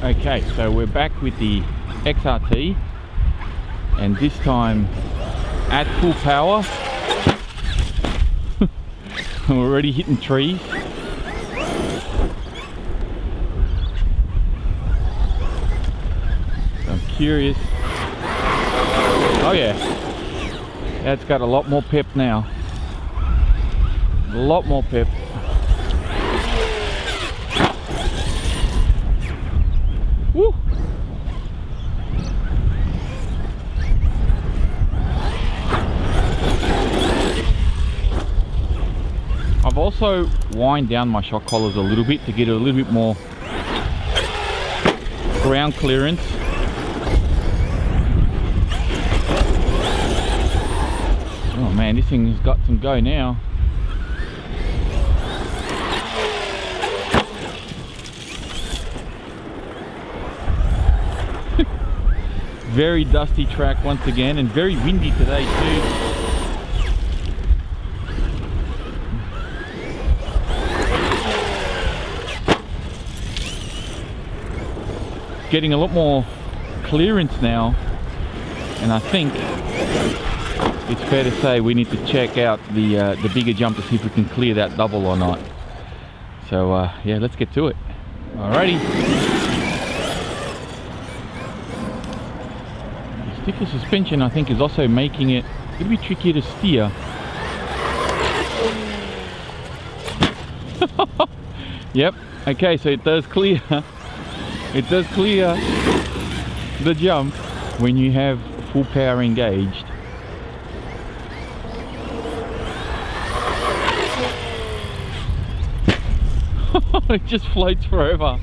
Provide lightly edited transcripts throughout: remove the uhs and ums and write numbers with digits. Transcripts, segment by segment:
Okay, so we're back with the XRT, and this time at full power. We're already hitting trees. So I'm curious. Oh yeah, that's got a lot more pep now. A lot more pep. Woo! I've also wind down my shock collars a little bit to get a little bit more ground clearance. Oh man, this thing has got some go now. Very dusty track once again, and very windy today too. Getting a lot more clearance now, and I think it's fair to say we need to check out the bigger jump to see if we can clear that double or not. So yeah, let's get to it. Alrighty. Stiffer suspension, I think, is also making it a little bit trickier to steer. Yep. Okay, so it does clear. It does clear the jump when you have full power engaged. It just floats forever.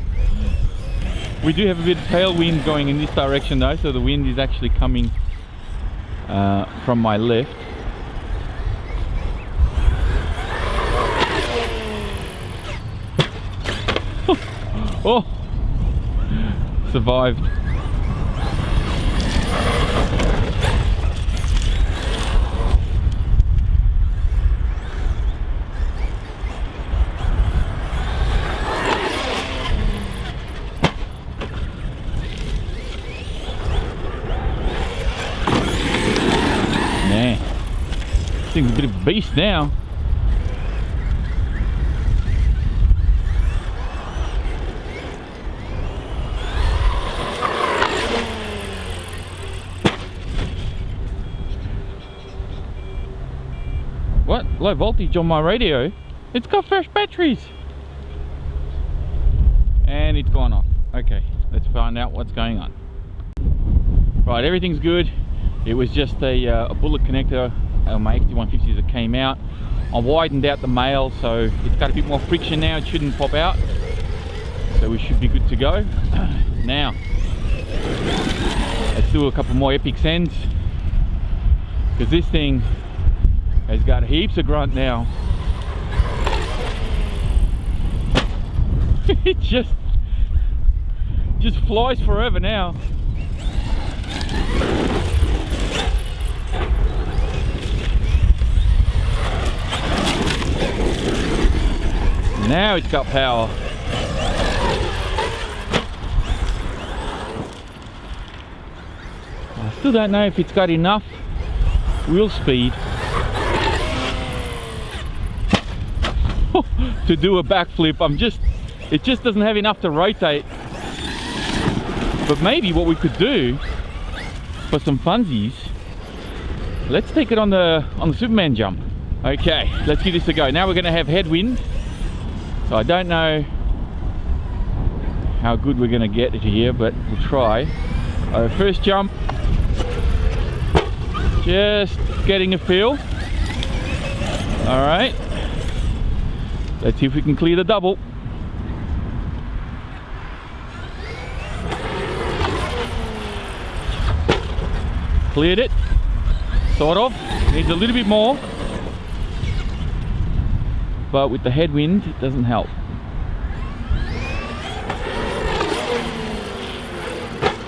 We do have a bit of tailwind going in this direction though, so the wind is actually coming from my left. Oh! Survived. Man, this thing's a bit of a beast now. What? Low voltage on my radio? It's got fresh batteries! And it's gone off. Okay, let's find out what's going on. Right, everything's good. It was just a bullet connector on my XT150s that came out. I widened out the male, so it's got a bit more friction now. It shouldn't pop out. So we should be good to go. Now, let's do a couple more epic sends, because this thing has got heaps of grunt now. It just flies forever now. Now it's got power. I still don't know if it's got enough wheel speed to do a backflip. It just doesn't have enough to rotate. But maybe what we could do for some funsies, let's take it on the Superman jump. Okay, let's give this a go. Now we're going to have headwind, so I don't know how good we're going to get it here, but we'll try. First jump, just getting a feel. All right, let's see if we can clear the double. Cleared it, sort of. Needs a little bit more, but with the headwind it doesn't help.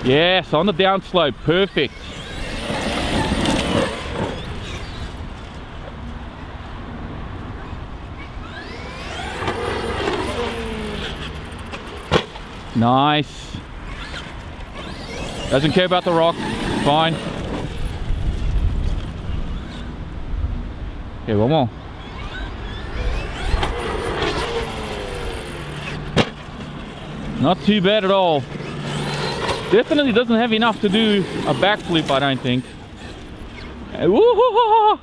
Yes, on the downslope, perfect. Nice. Doesn't care about the rock. Fine. Okay, one more. Not too bad at all. Definitely doesn't have enough to do a backflip, I don't think. Woo-hoo-hoo-hoo.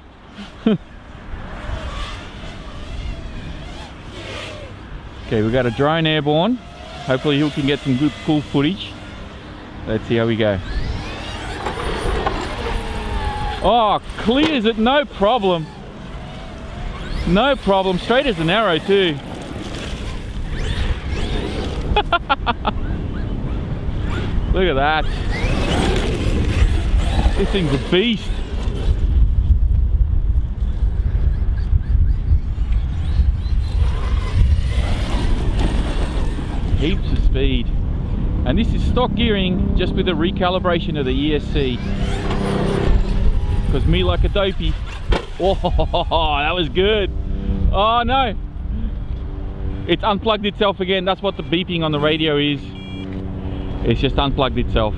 Okay, we got a drone airborne. Hopefully he can get some good cool footage. Let's see how we go. Oh, clears it, no problem. No problem, straight as an arrow too. Look at that. This thing's a beast. Heaps of speed. And this is stock gearing, just with a recalibration of the ESC. Because me like a dopey. Oh, that was good. Oh no. It's unplugged itself again. That's what the beeping on the radio is. It's just unplugged itself.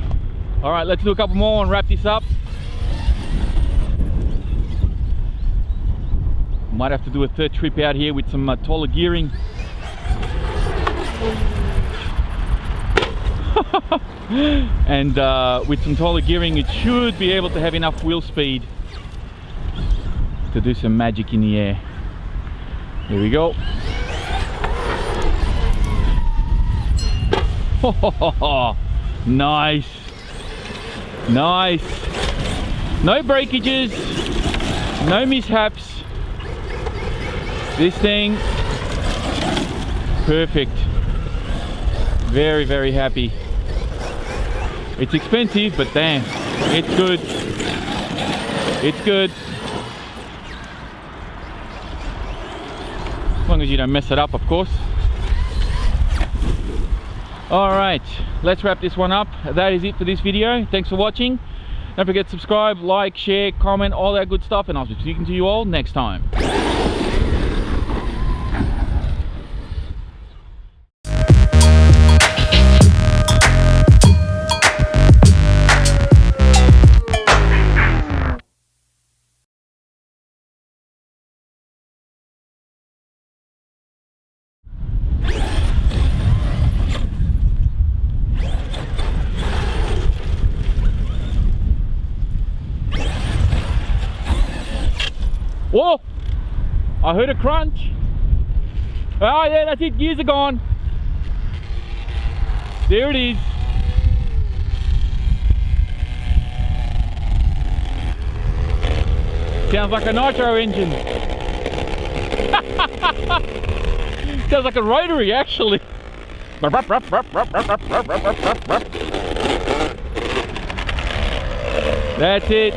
All right, let's do a couple more and wrap this up. Might have to do a third trip out here with some taller gearing. And with some taller gearing, it should be able to have enough wheel speed to do some magic in the air. Here we go. Nice. Nice. No breakages, no mishaps. This thing, perfect. Very, very happy. It's expensive, but damn, it's good. It's good. As long as you don't mess it up, of course. Alright, let's wrap this one up. That is it for this video. Thanks for watching. Don't forget to subscribe, like, share, comment, all that good stuff, and I'll be speaking to you all next time. Whoa! I heard a crunch. Oh yeah, that's it, gears are gone. There it is. Sounds like a nitro engine. Sounds like a rotary actually. That's it.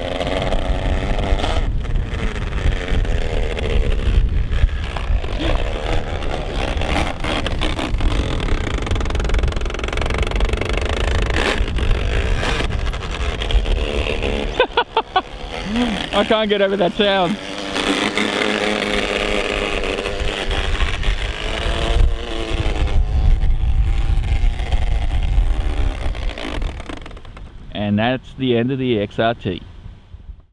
I can't get over that sound. And that's the end of the XRT.